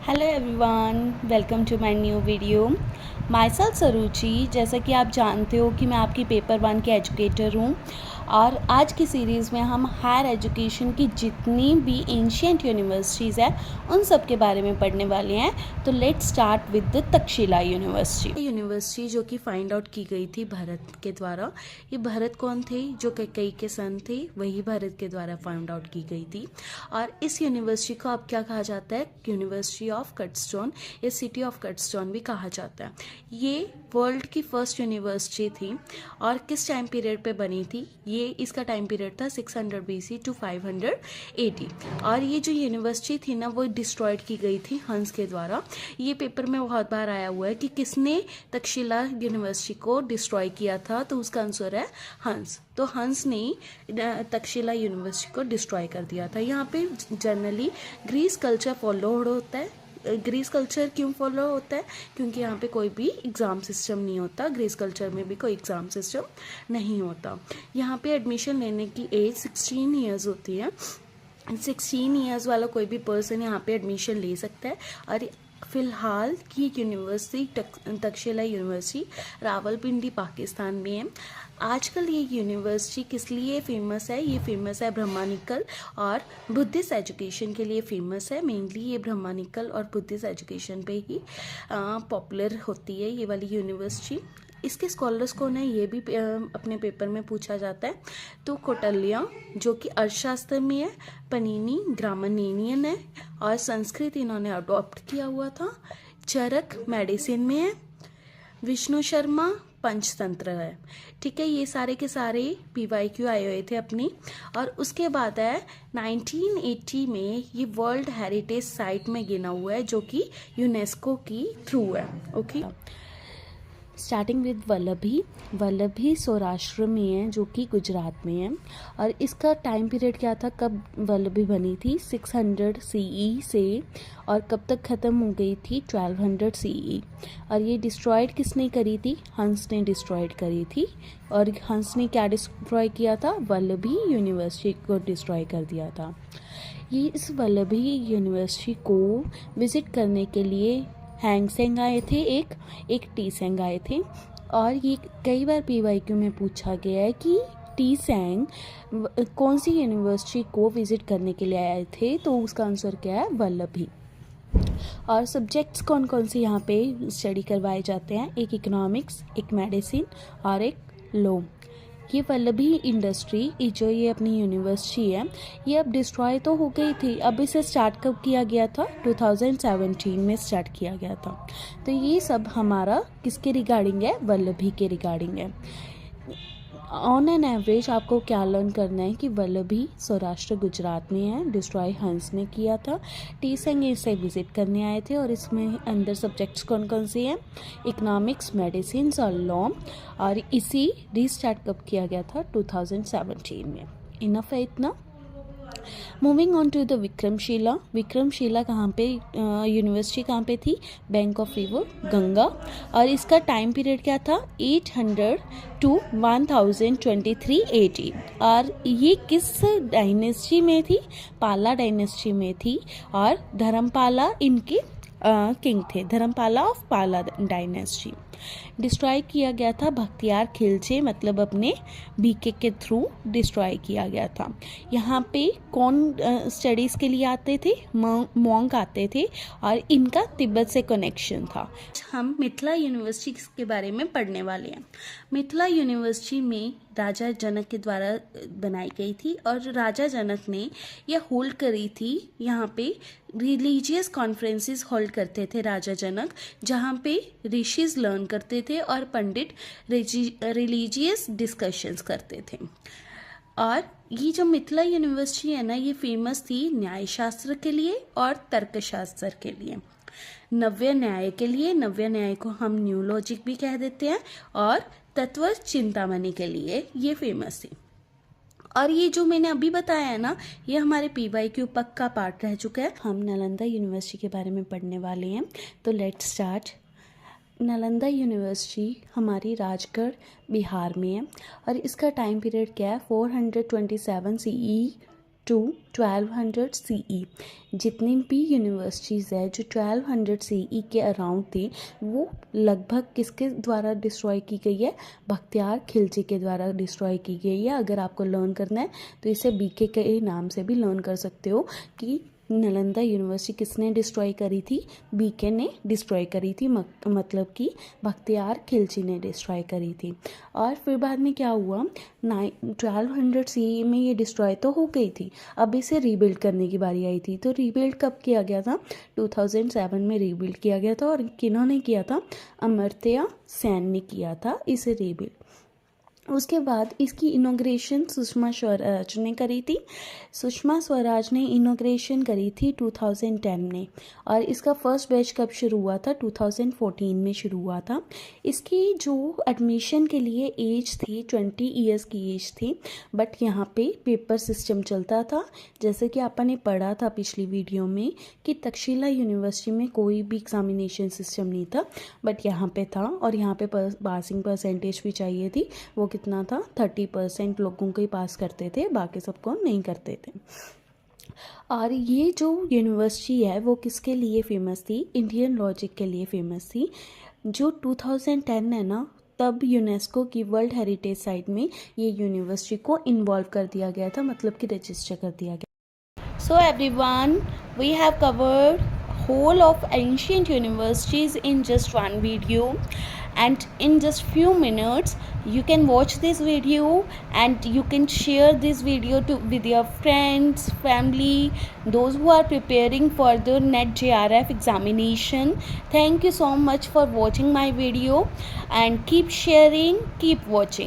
Hello everyone, welcome to my new video. Myself Saruchi. जैसा कि आप जानते हो कि मैं आपकी पेपर 1 के एजुकेटर हूँ और आज की सीरीज़ में हम हायर एजुकेशन की जितनी भी एंशिएंट यूनिवर्सिटीज़ हैं उन सब के बारे में पढ़ने वाले हैं। तो let's start with the Takshashila university जो कि फाइंड आउट की गई थी भरत के द्वारा। ये भरत कौन थे? जो कैकेयी के सन थे, वही भरत के द्वारा फाइंड आउट की गई थी। और इस यूनिवर्सिटी को अब क्या कहा जाता है? यूनिवर्सिटी ऑफ कटस्टोन या सिटी ऑफ कटस्टोन भी कहा जाता है। ये वर्ल्ड की फर्स्ट यूनिवर्सिटी थी और किस टाइम पीरियड पे बनी थी? ये इसका टाइम पीरियड था 600 BC टू 580। और ये जो यूनिवर्सिटी थी ना, वो डिस्ट्रॉयड की गई थी हंस के द्वारा। ये पेपर में बहुत बार आया हुआ है कि किसने तक्षशिला यूनिवर्सिटी को डिस्ट्रॉय किया था, तो उसका आंसर है हंस। तो हंस ने तक्षशिला यूनिवर्सिटी को डिस्ट्रॉय कर दिया था। यहाँ पे जनरली ग्रीस कल्चर फॉलो होता है। ग्रीस कल्चर क्यों फॉलो होता है? क्योंकि यहाँ पे कोई भी एग्ज़ाम सिस्टम नहीं होता। ग्रीस कल्चर में भी कोई एग्ज़ाम सिस्टम नहीं होता। यहाँ पे एडमिशन लेने की एज 16 ईयर्स होती है। 16 ईयर्स वाला कोई भी पर्सन यहाँ पे एडमिशन ले सकता है। और फ़िलहाल की यूनिवर्सिटी तक्षशिला यूनिवर्सिटी रावलपिंडी पाकिस्तान में है। आजकल ये यूनिवर्सिटी किस लिए फेमस है? ये फेमस है ब्रह्मानिकल और बुद्धिस्ट एजुकेशन के लिए फेमस है। मेनली ये ब्रह्मानिकल और बुद्धिस्ट एजुकेशन पे ही पॉपुलर होती है ये वाली यूनिवर्सिटी। इसके स्कॉलर्स कौन है, ये भी अपने पेपर में पूछा जाता है। तो कौटिल्य जो कि अर्थशास्त्र में है, पनीनी ग्रामरनियन है और संस्कृत इन्होंने अडॉप्ट किया हुआ था। चरक मेडिसिन में है। विष्णु शर्मा पंचतंत्र है। ठीक है, ये सारे के सारे PYQ आए हुए थे अपनी। और उसके बाद है 1980 में ये वर्ल्ड हेरिटेज साइट में गिना हुआ है, जो कि यूनेस्को की थ्रू है। Okay, starting with Vallabhi Saurashtra में है, जो कि गुजरात में है। और इसका टाइम पीरियड क्या था, कब वल्लभी बनी थी? 600 CE से, और कब तक ख़त्म हो गई थी? 1200 CE। और ये डिस्ट्रॉयड किसने करी थी? हंस ने डिस्ट्रॉयड करी थी। और हंस ने क्या डिस्ट्रॉय किया था? वल्लभी यूनिवर्सिटी को डिस्ट्रॉय कर दिया था। ये इस वल्लभी यूनिवर्सिटी को विज़िट करने के लिए हैंगसेंग आए थे, एक टीसेंग आए थे। और ये कई बार PYQ में पूछा गया है कि टीसेंग कौन सी यूनिवर्सिटी को विज़िट करने के लिए आए थे, तो उसका आंसर क्या है? वल्लभी। और सब्जेक्ट्स कौन कौन से यहाँ पे स्टडी करवाए जाते हैं? एक इकोनॉमिक्स, एक मेडिसिन और एक लॉ। ये वल्लभी इंडस्ट्री जो ये अपनी यूनिवर्सिटी है, ये अब डिस्ट्रॉय तो हो गई थी। अब इसे स्टार्ट कब किया गया था? 2017 में स्टार्ट किया गया था। तो ये सब हमारा किसके रिगार्डिंग है? वल्लभी के रिगार्डिंग है। ऑन एन एवरेज आपको क्या लर्न करना है कि वल्लभी सौराष्ट्र गुजरात में है, डिस्ट्रॉय हंस ने किया था। टीसेंग इसे विजिट करने आए थे। और इसमें अंदर सब्जेक्ट्स कौन कौन से हैं? इकोनॉमिक्स, मेडिसिन और लॉ। और इसी रीस्टार्ट कब किया गया था? 2017 में। इनफ है इतना। Moving on to the Vikramshila कहाँ पे यूनिवर्सिटी कहाँ पे थी? Bank of river Ganga. और इसका टाइम पीरियड क्या था? 800 टू 1023 AD। और ये किस डायनेस्टी में थी? पाला डायनेस्टी में थी। और धर्मपाला इनके किंग थे, धर्मपाला ऑफ पाला डायनेस्टी। डिस्ट्रॉय किया गया था बख्तियार खिलजी, मतलब अपने BK के थ्रू डिस्ट्रॉय किया गया था। यहाँ पे कौन स्टडीज़ के लिए आते थे? मॉन्क आते थे और इनका तिब्बत से कनेक्शन था। हम मिथिला यूनिवर्सिटी के बारे में पढ़ने वाले हैं। मिथिला यूनिवर्सिटी में राजा जनक के द्वारा बनाई गई थी और राजा जनक ने यह होल्ड करी थी। यहाँ पे रिलीजियस कॉन्फ्रेंसेस होल्ड करते थे राजा जनक, जहाँ पे ऋषिज लर्न करते थे और पंडित रिलीजियस डिस्कशंस करते थे। और ये जो मिथिला यूनिवर्सिटी है ना, ये फेमस थी न्यायशास्त्र के लिए और तर्कशास्त्र के लिए। नव्य न्याय के लिए, नव्य न्याय को हम न्यू लॉजिक भी कह देते हैं, और तत्व चिंतामणि के लिए ये फेमस थी। और ये जो मैंने अभी बताया है ना, ये हमारे PYQ पक्का पार्ट रह चुका है। हम नालंदा यूनिवर्सिटी के बारे में पढ़ने वाले हैं। तो लेट्स स्टार्ट। नालंदा यूनिवर्सिटी हमारी राजगढ़ बिहार में है। और इसका टाइम पीरियड क्या है? 427 CE टू 1200 CE। जितनी भी यूनिवर्सिटीज़ है जो 1200 CE के अराउंड थी, वो लगभग किसके द्वारा डिस्ट्रॉय की गई है? बख्तियार खिलजी के द्वारा डिस्ट्रॉय की गई है। अगर आपको लर्न करना है तो इसे BK के नाम से भी लर्न कर सकते हो कि नालंदा यूनिवर्सिटी किसने डिस्ट्रॉय करी थी? BK ने डिस्ट्रॉय करी थी, मतलब कि बख्तियार खिलजी ने डिस्ट्रॉय करी थी। और फिर बाद में क्या हुआ, 1200 CE में ये डिस्ट्रॉय तो हो गई थी, अब इसे रीबिल्ड करने की बारी आई थी। तो रीबिल्ड कब किया गया था? 2007 में रीबिल्ड किया गया था। और किन्होंने किया था? अमर्त्य सेन ने किया था इसे रीबिल्ड। उसके बाद इसकी इनॉग्रेशन सुषमा स्वराज ने करी थी। सुषमा स्वराज ने इनॉग्रेशन करी थी 2010 में। और इसका फर्स्ट बैच कब शुरू हुआ था? 2014 में शुरू हुआ था। इसकी जो एडमिशन के लिए एज थी 20 ईयर्स की एज थी, बट यहाँ पे पेपर सिस्टम चलता था। जैसे कि आपने पढ़ा था पिछली वीडियो में कि तक्षशिला यूनिवर्सिटी में कोई भी एग्जामिनेशन सिस्टम नहीं था, बट यहाँ पे था। और यहाँ पे पासिंग परसेंटेज भी चाहिए थी। वो कितना था? 30% लोगों को ही पास करते थे, बाकी सबको नहीं करते थे। और ये जो यूनिवर्सिटी है वो किसके लिए फेमस थी? इंडियन लॉजिक के लिए फेमस थी। जो 2010 है ना, तब यूनेस्को की वर्ल्ड हेरिटेज साइट में ये यूनिवर्सिटी को इन्वॉल्व कर दिया गया था, मतलब कि रजिस्टर कर दिया गया। So everyone, we have covered whole of ancient universities in just one video, and in just few minutes you can watch this video and you can share this video with your friends, family, those who are preparing for the NET JRF examination. Thank you so much for watching my video, and keep sharing, keep watching.